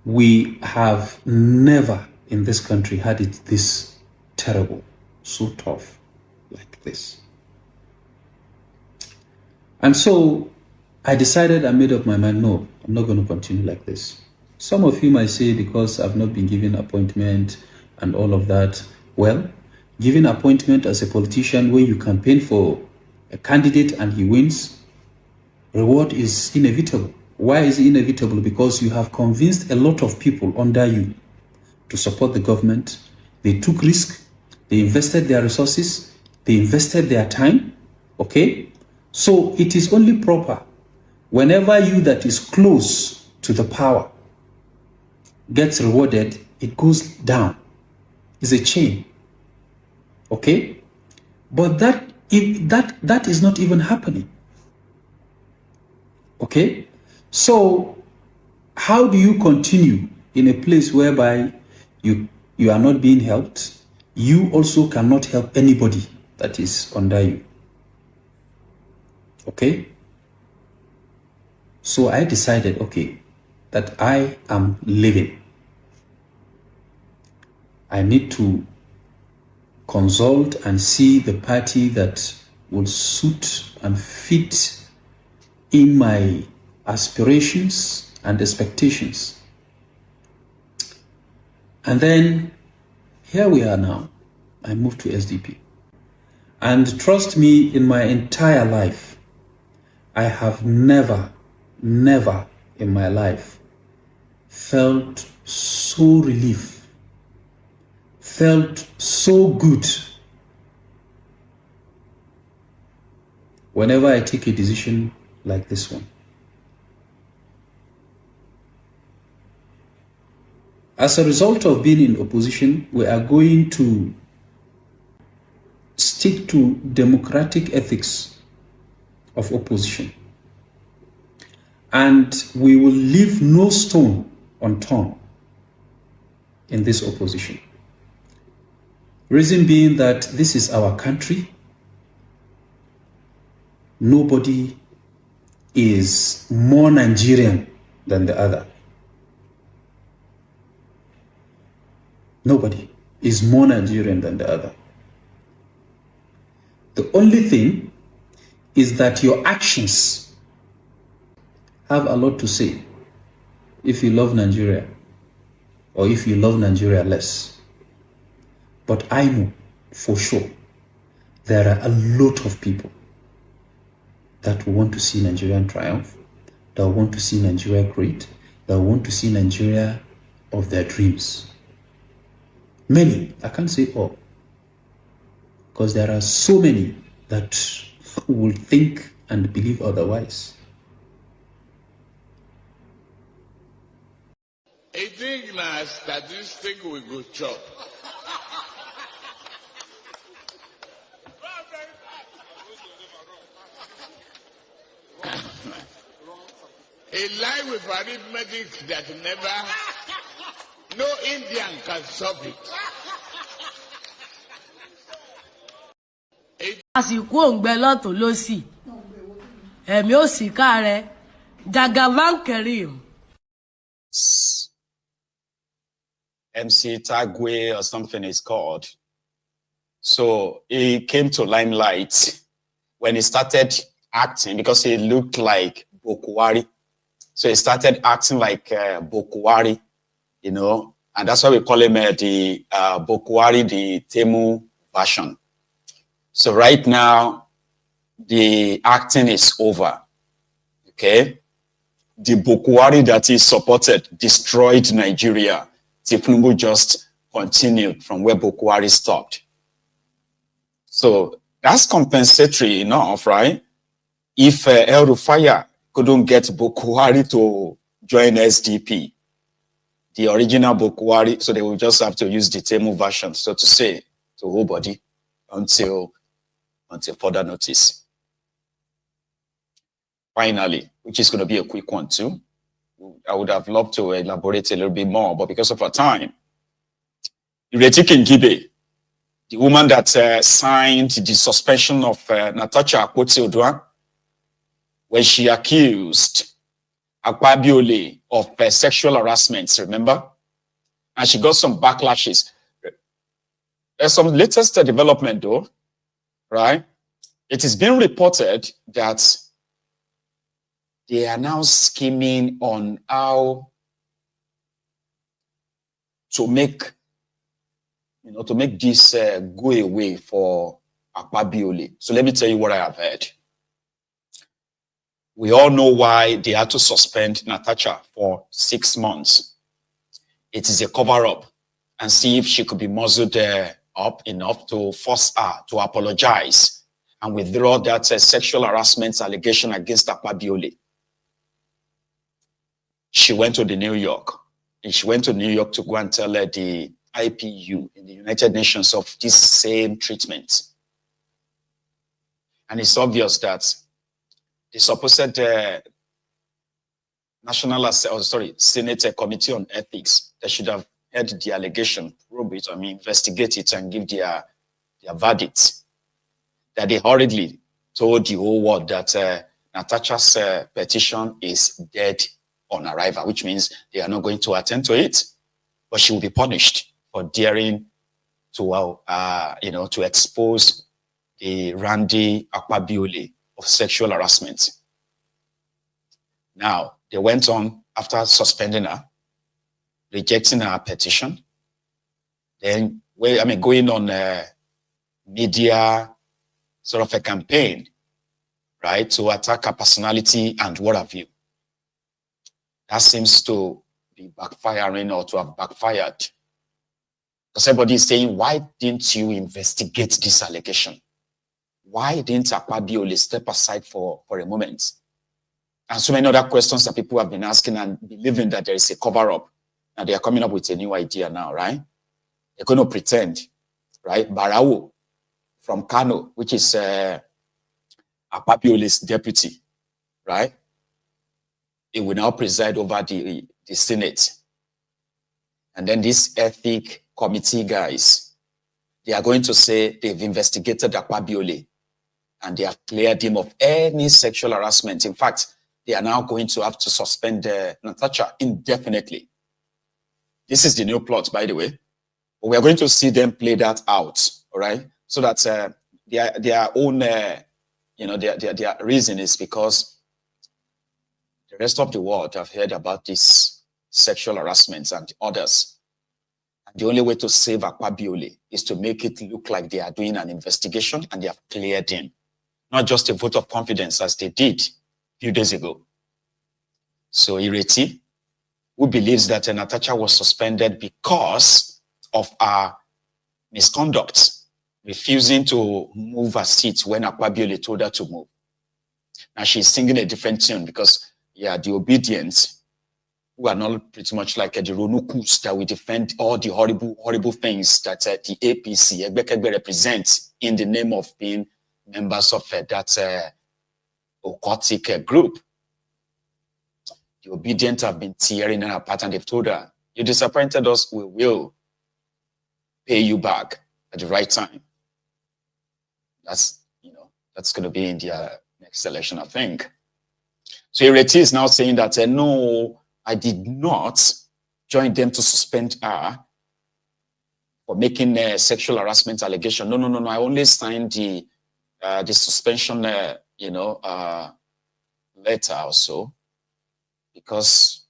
We have never in this country had it this terrible, so tough like this. And so I decided, I made up my mind, no, I'm not going to continue like this. Some of you might say because I've not been given appointment and all of that. Well, giving appointment as a politician when you campaign for a candidate and he wins, reward is inevitable. Why is it inevitable? Because you have convinced a lot of people under you to support the government. They took risk, they invested their resources, they invested their time, okay? So it is only proper whenever you that is close to the power gets rewarded, it goes down. It's a chain, okay? But that is not even happening, okay? So how do you continue in a place whereby you are not being helped? You also cannot help anybody that is under you, okay? So I decided, okay, that I am living. I need to consult and see the party that will suit and fit in my aspirations and expectations. And then here we are now. I moved to SDP. And trust me, in my entire life, I have never in my life felt so relief, felt so good whenever I take a decision like this one. As a result of being in opposition, we are going to stick to democratic ethics of opposition. And we will leave no stone unturned in this opposition. Reason being that this is our country. Nobody is more Nigerian than the other. Nobody is more Nigerian than the other. The only thing is that your actions have a lot to say if you love Nigeria or if you love Nigeria less. But I know for sure there are a lot of people that want to see Nigerian triumph, that want to see Nigeria great, that want to see Nigeria of their dreams. Many, I can't say all, because there are so many that will think and believe otherwise. I think na statistic we go chop. A lie with arithmetic that no Indian can solve it. Àsìkò òǹgbẹ lọ́tún lósì ẹ̀mí ò sì káàrẹ̀ Jagaban Karim. MC Tagwe or something is called. So he came to limelight when he started acting because he looked like Bokohari. So he started acting like Bokohari, you know, and that's why we call him the Bokohari, the Temu version. So right now, the acting is over, okay? The Bokohari that he supported destroyed Nigeria. Tinubu just continued from where Bokohari stopped. So that's compensatory enough, right? If Rufai couldn't get Bokohari to join SDP, the original Bokohari, so they will just have to use the Temu version, so to say, to whole body until further notice. Finally, which is going to be a quick one too. I would have loved to elaborate a little bit more, but because of our time, Ireti Kingibe, the woman that signed the suspension of Natacha, when she accused Akpabiole of sexual harassment, remember? And she got some backlashes. There's some latest development though, right? It is being reported that they are now scheming on how to make, to make this go away for Akpabiole. So let me tell you what I have heard. We all know why they had to suspend Natacha for 6 months. It is a cover-up and see if she could be muzzled up enough to force her to apologize and withdraw that sexual harassment allegation against Akpabiole. She went to New York. And she went to New York to go and tell the IPU in the United Nations of this same treatment. And it's obvious that the supposed Senate Committee on Ethics, they should have heard the allegation, probe it, investigate it and give their verdict. That they hurriedly told the whole world that Natacha's petition is dead on arrival, which means they are not going to attend to it, but she will be punished for daring to, to expose the Randy Akpabiole of sexual harassment. Now, they went on after suspending her, rejecting her petition, then going on media sort of a campaign, right, to attack her personality and what have you. That seems to be backfiring or to have backfired. Because everybody is saying, why didn't you investigate this allegation? Why didn't Akpabiole step aside for a moment? And so many other questions that people have been asking and believing that there is a cover-up. And they are coming up with a new idea now, right? They're going to pretend, right? Barawo from Kano, which is Akpabiole's deputy, right? It will now preside over the Senate. And then these ethic committee guys, they are going to say they've investigated Akpabiole and they have cleared him of any sexual harassment. In fact, they are now going to have to suspend Natacha indefinitely. This is the new plot, by the way. But we are going to see them play that out, all right? So that their own, their reason is because the rest of the world have heard about this sexual harassment and others. And the only way to save Akpabiole is to make it look like they are doing an investigation and they have cleared him. Not just a vote of confidence as they did a few days ago. So Ireti, who believes that Natacha was suspended because of her misconduct, refusing to move her seat when Akpabiole told her to move. Now she's singing a different tune because, yeah, the obedient, who are not pretty much like the Ronukus that we defend all the horrible things that the APC, Egbekegbe, represents in the name of being members of that occultic group. The obedient have been tearing her apart and they've told her, you disappointed us, we will pay you back at the right time. That's, that's going to be in the next election, I think. So Ireti is now saying that, no, I did not join them to suspend her for making a sexual harassment allegation. No. I only signed the suspension, letter or so, because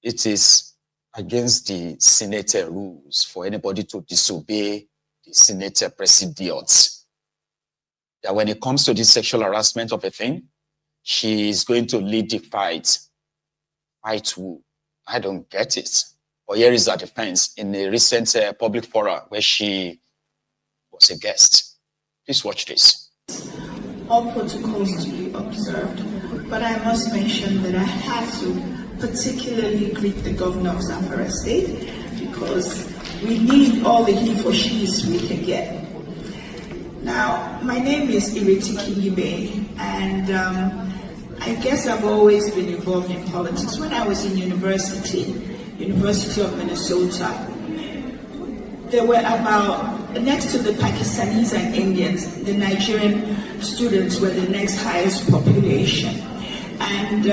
it is against the Senate rules for anybody to disobey the Senate president. That when it comes to this sexual harassment of a thing, she is going to lead the fight. Fight who? I don't get it. But here is her defense in a recent public forum where she was a guest. Please watch this. All protocols to be observed, but I must mention that I have to particularly greet the governor of Zamfara State because we need all the he for she's we can get. Now, my name is Ireti Kingibe, and I guess I've always been involved in politics. When I was in University of Minnesota, there were about, next to the Pakistanis and Indians, the Nigerian students were the next highest population. And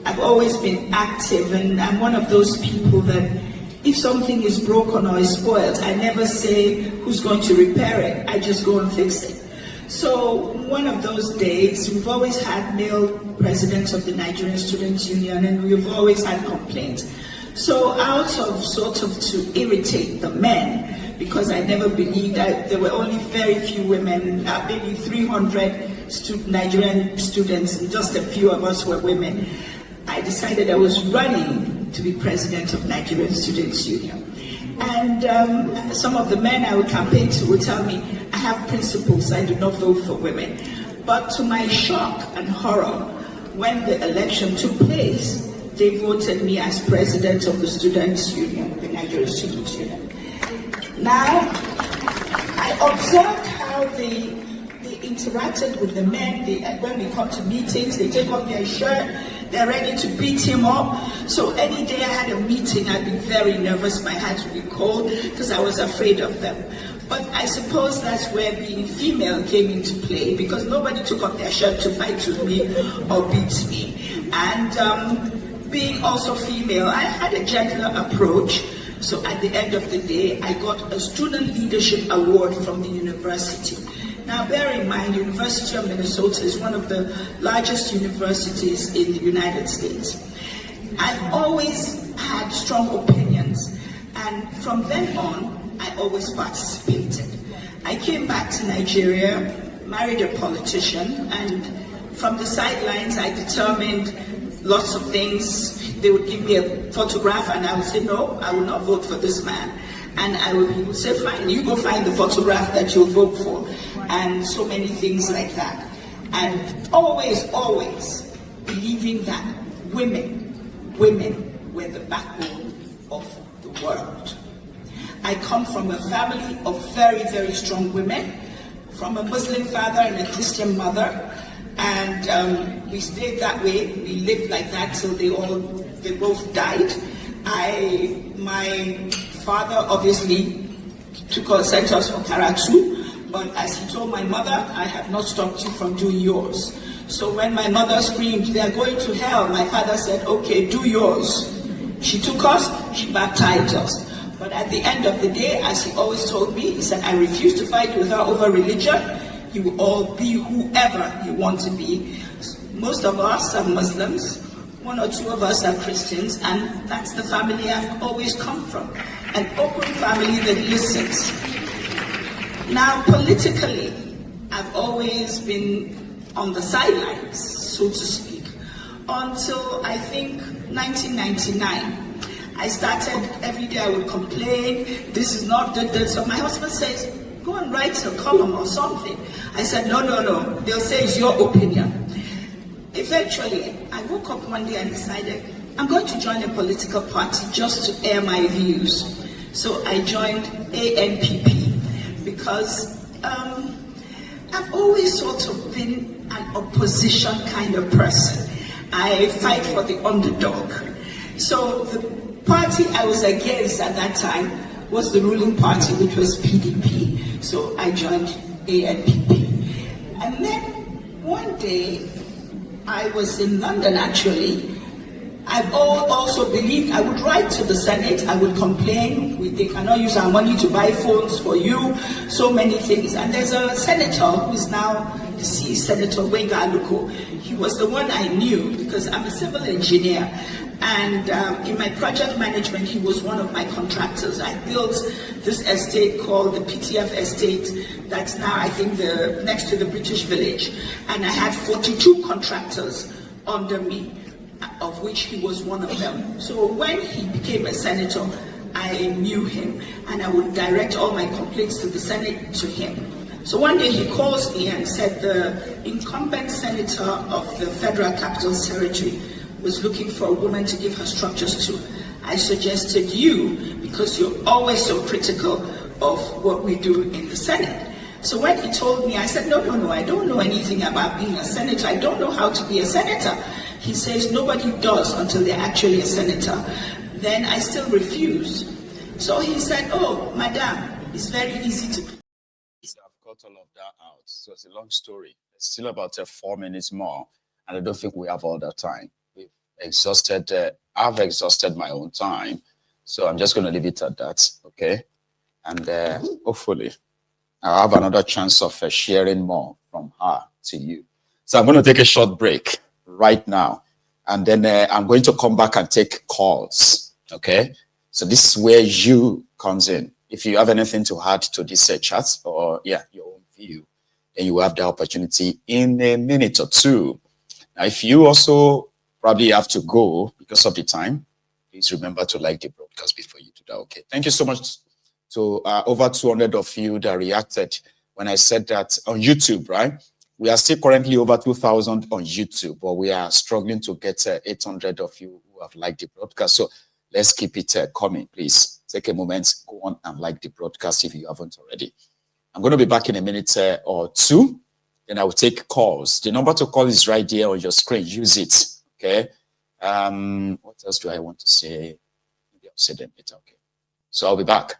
I've always been active, and I'm one of those people that if something is broken or is spoiled, I never say who's going to repair it. I just go and fix it. So one of those days, we've always had male presidents of the Nigerian Students' Union, and we've always had complaints. So out of sort of to irritate the men, because I never believed that there were only very few women, maybe 300 Nigerian students, and just a few of us were women, I decided I was running to be president of Nigerian Students' Union. And some of the men I would campaign to would tell me, I have principles, I do not vote for women. But to my shock and horror, when the election took place, they voted me as president of the Students' Union, the Nigerian Students' Union. Now, I observed how they interacted with the men. When we come to meetings, they take off their shirt, they're ready to beat him up. So any day I had a meeting, I'd be very nervous, my hands would be cold, because I was afraid of them. But I suppose that's where being female came into play, because nobody took off their shirt to fight with me or beat me. And being also female, I had a gentler approach. So at the end of the day, I got a Student Leadership Award from the university. Now, bear in mind, University of Minnesota is one of the largest universities in the United States. I've always had strong opinions, and from then on, I always participated. I came back to Nigeria, married a politician, and from the sidelines, I determined lots of things. They would give me a photograph, and I would say, no, I will not vote for this man. And he would say, fine, you go find the photograph that you'll vote for. And so many things like that. And always believing that women were the backbone of the world. I come from a family of very, very strong women, from a Muslim father and a Christian mother. And we stayed that way. We lived like that till they both died. My father obviously sent us for Karatu. But as he told my mother, I have not stopped you from doing yours. So when my mother screamed, they are going to hell, my father said, okay, do yours. She took us, she baptized us. But at the end of the day, as he always told me, he said, I refuse to fight with her over religion. You will all be whoever you want to be. Most of us are Muslims, one or two of us are Christians, and that's the family I've always come from. An open family that listens. Now, politically, I've always been on the sidelines, so to speak, until I think 1999. I started, every day I would complain, this is not good. So my husband says, go and write a column or something. I said, no, they'll say it's your opinion. Eventually, I woke up one day and decided, I'm going to join a political party just to air my views. So I joined ANPP. Because I've always sort of been an opposition kind of person. I fight for the underdog. So the party I was against at that time was the ruling party, which was PDP. So I joined ANPP. And then one day, I was in London actually. I've also believed I would write to the Senate, I would complain, they cannot use our money to buy phones for you, so many things. And there's a senator who is now deceased, Senator Wenga Aluko. He was the one I knew because I'm a civil engineer. And in my project management, he was one of my contractors. I built this estate called the PTF estate that's now, I think, next to the British village. And I had 42 contractors under me, of which he was one of them. So when he became a senator, I knew him, and I would direct all my complaints to the Senate to him. So one day he calls me and said the incumbent senator of the Federal Capital Territory was looking for a woman to give her structures to. I suggested you because you're always so critical of what we do in the Senate. So when he told me, I said, no, I don't know anything about being a senator. I don't know how to be a senator. He says nobody does until they're actually a senator. Then I still refuse. So he said, oh, madam, it's very easy to... I've got all of that out. So it's a long story. It's still about 4 minutes more. and I don't think we have all that time. We've exhausted, I've exhausted my own time. So I'm just going to leave it at that, okay? And hopefully I'll have another chance of sharing more from her to you. So I'm going to take a short break right now. And then I'm going to come back and take calls, okay? So this is where you comes in. If you have anything to add to this chat or, your own view, then you have the opportunity in a minute or two. Now, if you also probably have to go because of the time, please remember to like the broadcast before you do that, okay? Thank you so much to over 200 of you that reacted when I said that on YouTube, right? We are still currently over 2,000 on YouTube, but we are struggling to get 800 of you who have liked the broadcast. So let's keep it coming, please. Take a moment, go on and like the broadcast if you haven't already. I'm going to be back in a minute or two, then I will take calls. The number to call is right there on your screen. Use it, okay? What else do I want to say? Maybe I'll say them later, okay? So I'll be back.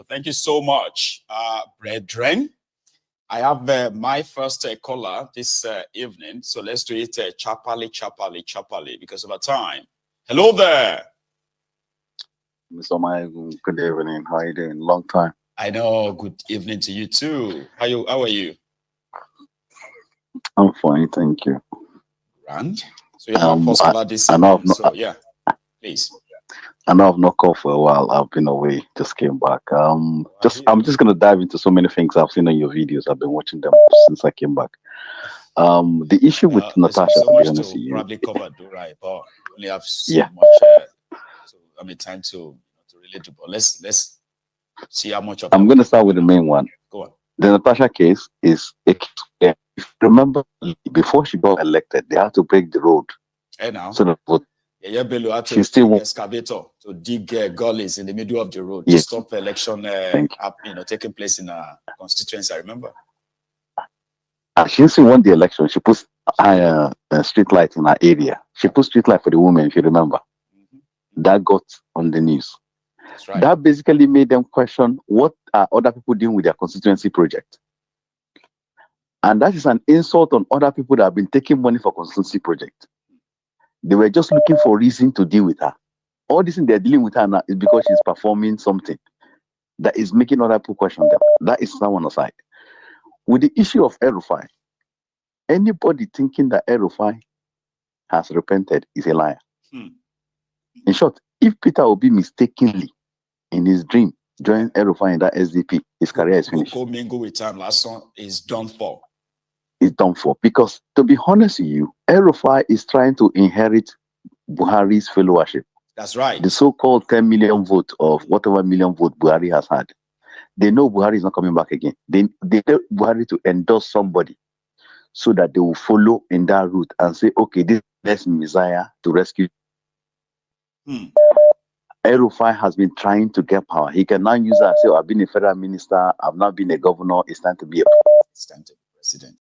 Thank you so much, brethren. I have my first caller this evening, so let's do it chapali, because of our time. Hello there. Mr. Maegu, good evening. How are you doing? Long time. I know. Good evening to you too. How are you? I'm fine, thank you. Grand. So you have first caller this evening. So yeah, please. I know I've not called for a while. I've been away, just came back. I'm just gonna dive into so many things I've seen on your videos. I've been watching them since I came back. The issue with Natacha, so to much be honest to with you, probably cover, right? But we only have so much time to really do. But let's see how much of. I'm gonna start with the main one. Go on. The Natacha case is if you remember, before she got elected, they had to break the road. Hey now. So the vote. Yeah, Bello had to take excavator to dig gullies in the middle of the road to stop election taking place in a constituency. I remember. She won the election. She put street light in her area. She put street light for the women, if you remember. That got on the news. That's right. That basically made them question what are other people doing with their constituency project. And that is an insult on other people that have been taking money for constituency project. They were just looking for reason to deal with her. All this thing they're dealing with her now is because she's performing something that is making other people question them. That is someone aside. With the issue of Rufai, anybody thinking that Rufai has repented is a liar. In short, if Peter Obi mistakenly in his dream joined Rufai in that SDP, his career is finished. Mingle with time last song is done for. Is done for, because to be honest with you, Rufai is trying to inherit Buhari's followership That's right. The so-called 10 million vote of whatever million vote Buhari has had. They know Buhari is not coming back again. They tell Buhari to endorse somebody so that they will follow in that route and say, okay, this is the next Messiah to rescue. Rufai has been trying to get power. He can now use that and say, oh, I've been a federal minister, I've now been a governor, it's time to be a president.